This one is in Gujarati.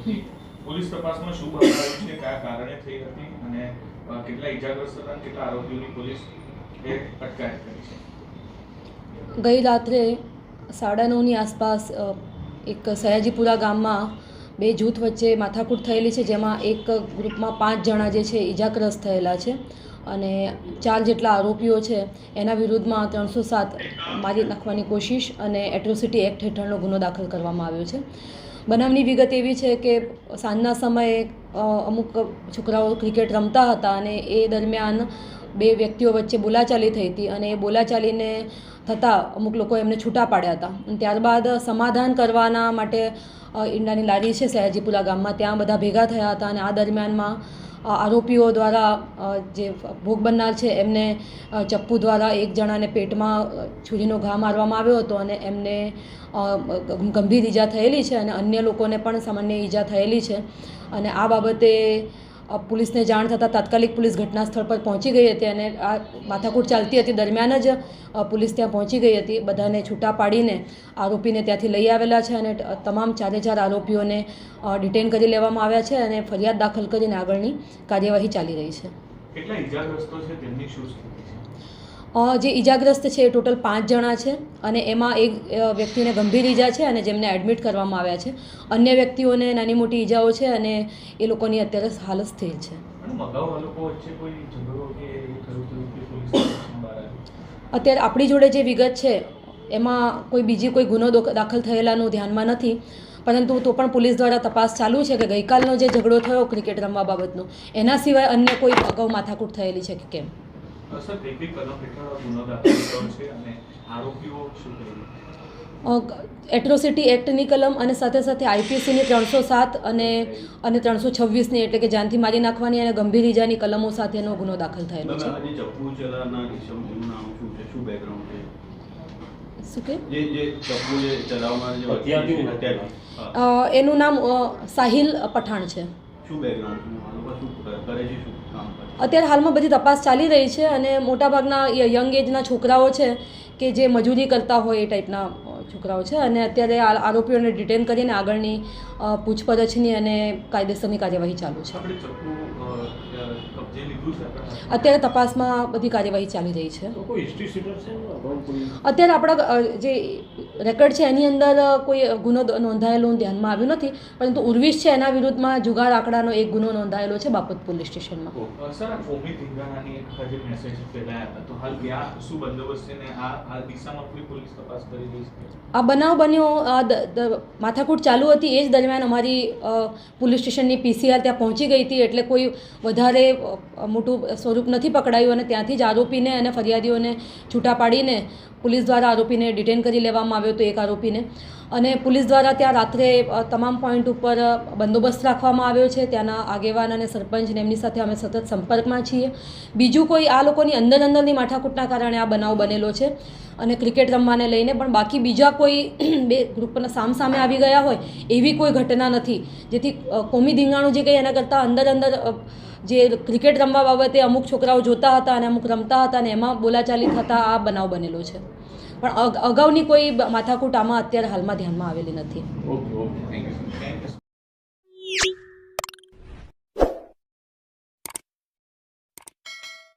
પોલીસ તપાસમાં શું બહાર આવ્યું છે, કયા કારણે થઈ હતી અને કેટલા ઈજાગ્રસ્ત હતા અને કેટલા આરોપીઓની પોલીસે અટકાયત કરી છે? ગઈ રાત્રે 9:30ની આસપાસ એક સયાજીપુરા ગામમાં બે જૂથ વચ્ચે માથાકૂટ થયેલી છે, જેમાં એક ગ્રુપમાં 5 જણા જે છે ઈજાગ્રસ્ત થયેલા છે અને 4 જેટલા આરોપીઓ છે એના વિરુદ્ધમાં 307 મારી નાખવાની કોશિશ અને એટ્રોસિટી એક્ટ હેઠળનો ગુનો દાખલ કરવામાં આવ્યો છે. બનાવની વિગત એવી છે કે સાંજના સમયે અમુક છોકરાઓ ક્રિકેટ રમતા હતા અને એ દરમિયાન બે વ્યક્તિઓ વચ્ચે બોલાચાલી થઈ હતી અને એ બોલાચાલીને થતાં અમુક લોકો એમને છૂટા પાડ્યા હતા અને ત્યારબાદ સમાધાન કરવાના માટે ઈંડાની લારી છે સયાજીપુરા ગામમાં, ત્યાં બધા ભેગા થયા હતા અને આ દરમિયાનમાં આરોપીઓ દ્વારા જે ભોગ બનનાર છે એમને ચપ્પુ દ્વારા એક જણાને પેટમાં છુરીનો ઘા મારવામાં આવ્યો હતો અને એમને ગંભીર ઈજા થયેલી છે અને અન્ય લોકોને પણ સામાન્ય ઈજા થયેલી છે. અને આ બાબતે પોલીસને જાણ થતાં તાત્કાલિક પોલીસ ઘટના સ્થળ પર પહોંચી ગઈ હતી અને આ માથાકૂટ ચાલતી હતી દરમિયાન જ પોલીસ ત્યાં પહોંચી ગઈ હતી. બધાને છૂટા પાડીને આરોપીને ત્યાંથી લઈ આવેલા છે અને તમામ 4 આરોપીઓને ડિટેન કરી લેવામાં આવ્યા છે અને ફરિયાદ દાખલ કરીને આગળની કાર્યવાહી ચાલી રહી છે. કેટલા ઈજાગ્રસ્તો છે, તેમની શું સ્થિતિ છે? જે ઈજાગ્રસ્ત છે એ ટોટલ 5 જણા છે અને એમાં એક વ્યક્તિને ગંભીર ઈજા છે અને જેમને એડમિટ કરવામાં આવ્યા છે. અન્ય વ્યક્તિઓને નાની મોટી ઈજાઓ છે અને એ લોકોની અત્યારે હાલત સ્થિર છે. અત્યારે આપણી જોડે જે વિગત છે એમાં કોઈ ગુનો દાખલ થયેલાનું ધ્યાનમાં નથી, પરંતુ તો પણ પોલીસ દ્વારા તપાસ ચાલુ છે કે ગઈકાલનો જે ઝઘડો થયો ક્રિકેટ રમવા બાબતનો, એના સિવાય અન્ય કોઈ અગાઉ માથાકૂટ થયેલી છે કે કેમ. એટ્રોસિટી એક્ટની કલમ અને સાથે સાથે આઈપીસીની 307 અને 326ની એટલે કે જાનથી મારી નાખવાની અને ગંભીર ઈજાની કલમો સાથેનો ગુનો દાખલ થયેલો છે. શું કે એનું નામ સાહિલ પઠાણ છે. અત્યારે હાલમાં બધી તપાસ ચાલી રહી છે અને મોટાભાગના યંગ એજના છોકરાઓ છે કે જે મજૂરી કરતા હોય એ ટાઈપના છોકરાઓ છે અને અત્યારે આરોપીઓને ડિટેન કરીને આગળની પૂછપરછની અને કાયદેસરની કાર્યવાહી ચાલુ છે. અત્યારે તપાસમાં બધી કાર્યવાહી ચાલી રહી છે. અત્યારે આપણા જે રેકર્ડ છે એની અંદર કોઈ ગુનો નોંધાયેલું ધ્યાનમાં આવ્યું નથી, પરંતુ ઉર્વિશ છે એના વિરુદ્ધમાં જુગાર આંકડાનો એક ગુનો નોંધાયેલો છે બાપત પોલીસ સ્ટેશનમાં. આ બનાવ બન્યો માથાકૂટ ચાલુ હતી એ જ દરમિયાન અમારી પોલીસ સ્ટેશનની પીસીઆર ત્યાં પહોંચી ગઈ હતી, એટલે કોઈ વધારે મોટું સ્વરૂપ નથી પકડાયું અને ત્યાંથી જ આરોપીને અને ફરિયાદીઓને છૂટા પાડીને પોલીસ દ્વારા આરોપીને ડિટેન કરી લેવામાં આવ્યો હતો, એક આરોપીને. અને પોલીસ દ્વારા ત્યાં રાત્રે તમામ પોઈન્ટ ઉપર બંદોબસ્ત રાખવામાં આવ્યો છે. ત્યાંના આગેવાન અને સરપંચને એમની સાથે અમે સતત સંપર્કમાં છીએ. બીજું કોઈ આ લોકોની અંદરની માથાકૂટના કારણે આ બનાવ બનેલો છે અને ક્રિકેટ રમવાને લઈને, પણ બાકી બીજા કોઈ બે ગ્રુપના સામસામે આવી ગયા હોય એવી કોઈ ઘટના નથી, જેથી કોમી ધીંગાણું જે કંઈ એના કરતાં અંદર જે ક્રિકેટ રમવા બાબતે અમુક છોકરાઓ જોતા હતા અને અમુક રમતા હતા અને એમાં બોલાચાલી થતાં આ બનાવ બનેલો છે. પણ અગાઉની કોઈ માથાકૂટ આમાં અત્યારે હાલમાં ધ્યાનમાં આવેલી નથી. Okay, thank you.